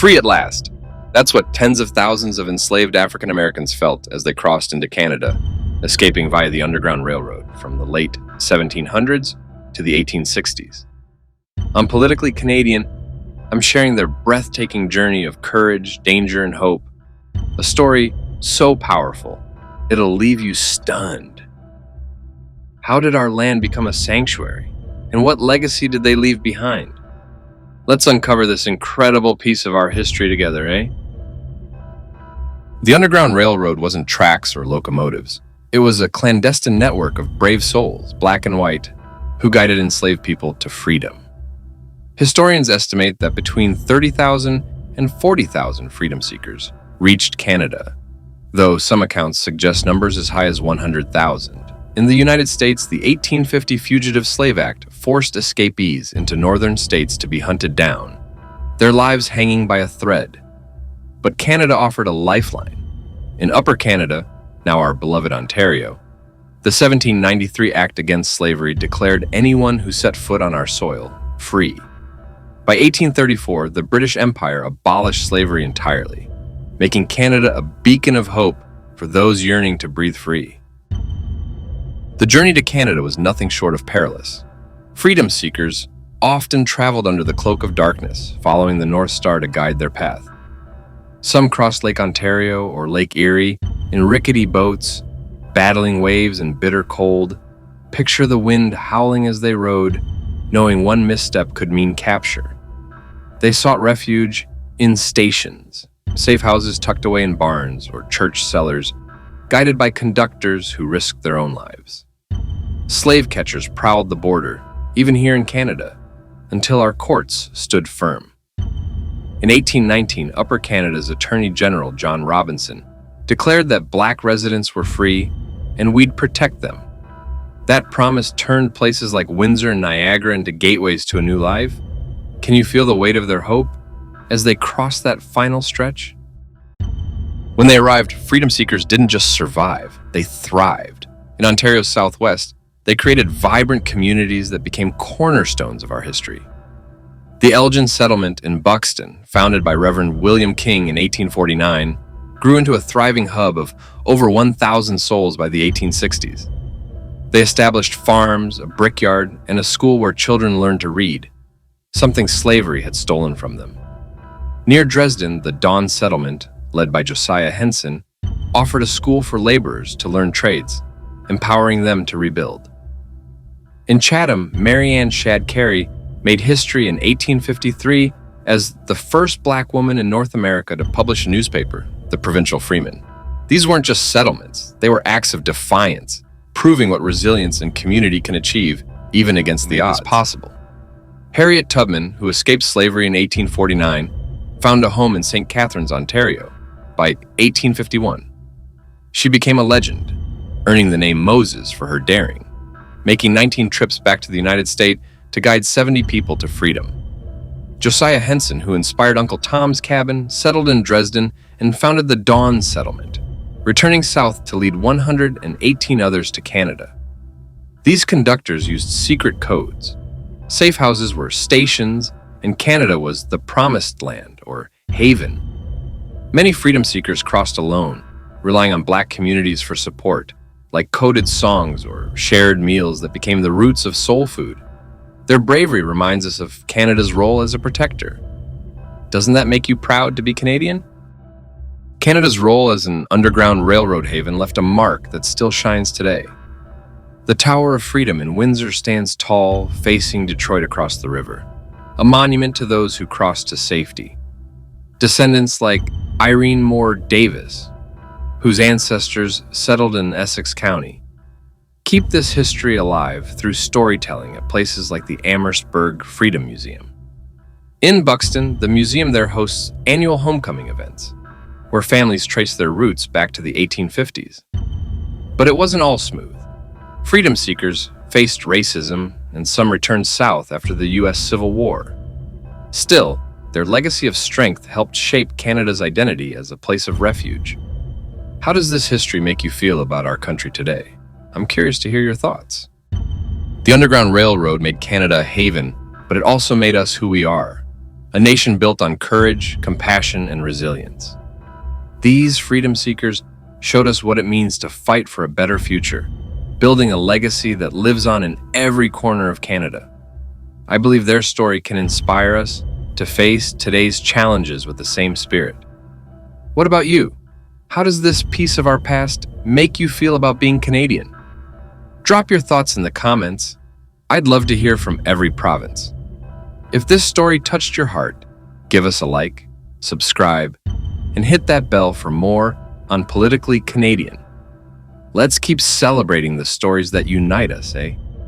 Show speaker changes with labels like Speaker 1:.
Speaker 1: Free at last. That's what tens of thousands of enslaved African Americans felt as they crossed into Canada, escaping via the Underground Railroad from the late 1700s to the 1860s. On Politically Canadian, I'm sharing their breathtaking journey of courage, danger, and hope. A story so powerful, it'll leave you stunned. How did our land become a sanctuary? And what legacy did they leave behind? Let's uncover this incredible piece of our history together, eh? The Underground Railroad wasn't tracks or locomotives. It was a clandestine network of brave souls, black and white, who guided enslaved people to freedom. Historians estimate that between 30,000 and 40,000 freedom seekers reached Canada, though some accounts suggest numbers as high as 100,000. In the United States, the 1850 Fugitive Slave Act forced escapees into northern states to be hunted down, their lives hanging by a thread. But Canada offered a lifeline. In Upper Canada, now our beloved Ontario, the 1793 Act Against Slavery declared anyone who set foot on our soil free. By 1834, the British Empire abolished slavery entirely, making Canada a beacon of hope for those yearning to breathe free. The journey to Canada was nothing short of perilous. Freedom seekers often traveled under the cloak of darkness, following the North Star to guide their path. Some crossed Lake Ontario or Lake Erie in rickety boats, battling waves and bitter cold. Picture the wind howling as they rode, knowing one misstep could mean capture. They sought refuge in stations, safe houses tucked away in barns or church cellars, guided by conductors who risked their own lives. Slave catchers prowled the border, even here in Canada, until our courts stood firm. In 1819, Upper Canada's Attorney General John Robinson declared that black residents were free and we'd protect them. That promise turned places like Windsor and Niagara into gateways to a new life. Can you feel the weight of their hope as they crossed that final stretch? When they arrived, freedom seekers didn't just survive, they thrived. In Ontario's southwest, they created vibrant communities that became cornerstones of our history. The Elgin settlement in Buxton, founded by Reverend William King in 1849, grew into a thriving hub of over 1,000 souls by the 1860s. They established farms, a brickyard, and a school where children learned to read, something slavery had stolen from them. Near Dresden, the Don settlement, led by Josiah Henson, offered a school for laborers to learn trades, empowering them to rebuild. In Chatham, Mary Ann Shadd Cary made history in 1853 as the first black woman in North America to publish a newspaper, the Provincial Freeman. These weren't just settlements, they were acts of defiance, proving what resilience and community can achieve, even against the odds possible. Harriet Tubman, who escaped slavery in 1849, found a home in St. Catharines, Ontario, by 1851. She became a legend, earning the name Moses for her daring, making 19 trips back to the United States to guide 70 people to freedom. Josiah Henson, who inspired Uncle Tom's Cabin, settled in Dresden and founded the Dawn Settlement, returning south to lead 118 others to Canada. These conductors used secret codes. Safe houses were stations, and Canada was the promised land, or haven. Many freedom seekers crossed alone, relying on black communities for support, like coded songs or shared meals that became the roots of soul food. Their bravery reminds us of Canada's role as a protector. Doesn't that make you proud to be Canadian? Canada's role as an underground railroad haven left a mark that still shines today. The Tower of Freedom in Windsor stands tall, facing Detroit across the river, a monument to those who crossed to safety. Descendants like Irene Moore Davis, whose ancestors settled in Essex County, keep this history alive through storytelling at places like the Amherstburg Freedom Museum. In Buxton, the museum there hosts annual homecoming events, where families trace their roots back to the 1850s. But it wasn't all smooth. Freedom seekers faced racism, and some returned south after the U.S. Civil War. Still, their legacy of strength helped shape Canada's identity as a place of refuge. How does this history make you feel about our country today? I'm curious to hear your thoughts. The Underground Railroad made Canada a haven, but it also made us who we are. a nation built on courage, compassion, and resilience. These freedom seekers showed us what it means to fight for a better future, building a legacy that lives on in every corner of Canada. I believe their story can inspire us to face today's challenges with the same spirit. What about you? How does this piece of our past make you feel about being Canadian? Drop your thoughts in the comments. I'd love to hear from every province. If this story touched your heart, give us a like, subscribe, and hit that bell for more on Politically Canadian. Let's keep celebrating the stories that unite us, eh?